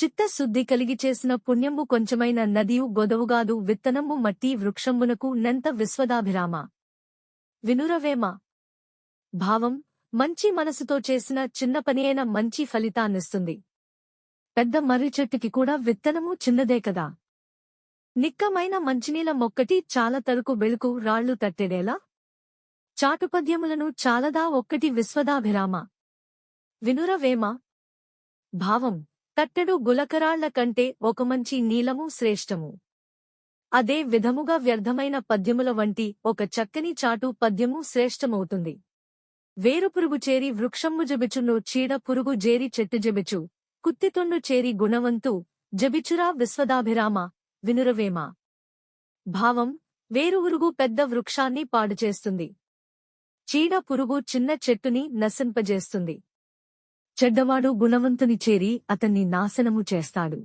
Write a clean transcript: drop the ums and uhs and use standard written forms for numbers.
చిత్తశుద్ధి కలిగి చేసిన పుణ్యంబు కొంచెమైన నదియు గొదవుగాదు విత్తనంబు మట్టి వృక్షంబునకు నెంత విశ్వదాభిరామ వినురవేమ. భావం: మంచి మనసుతో చేసిన చిన్న పని అయిన మంచి ఫలితాన్నిస్తుంది. పెద్ద మర్రి చెట్టుకి కూడా విత్తనము చిన్నదే కదా. నిక్కమైన మంచినీళ్ళ మొక్కటి చాలా తరకు వెళుకు రాళ్లు తట్టెడేలా. చాటుపద్యములను చాలదా ఒక్కటి విశ్వదాభిరామ వినురవేమ. భావం: తట్టెడు గులకరాళ్ల కంటే ఒక మంచి నీలము శ్రేష్టము. అదే విధముగా వ్యర్థమైన పద్యముల వంటి ఒక చక్కని చాటు పద్యము శ్రేష్టమవుతుంది. వేరుపురుగు చేరి వృక్షంబు జబిచును చీడ పురుగు జేరి చెట్టు జబిచు కుత్తితొండు చేరి గుణవంతు జబిచురా విశ్వదాభిరామ వినురవేమ. భావం: వేరువురుగు పెద్ద వృక్షాన్ని పాడుచేస్తుంది. చీడ పురుగు చిన్న చెట్టుని నశింపజేస్తుంది. చెడ్డవాడు గుణవంతుని చేరి అతన్ని నాశనము చేస్తాడు.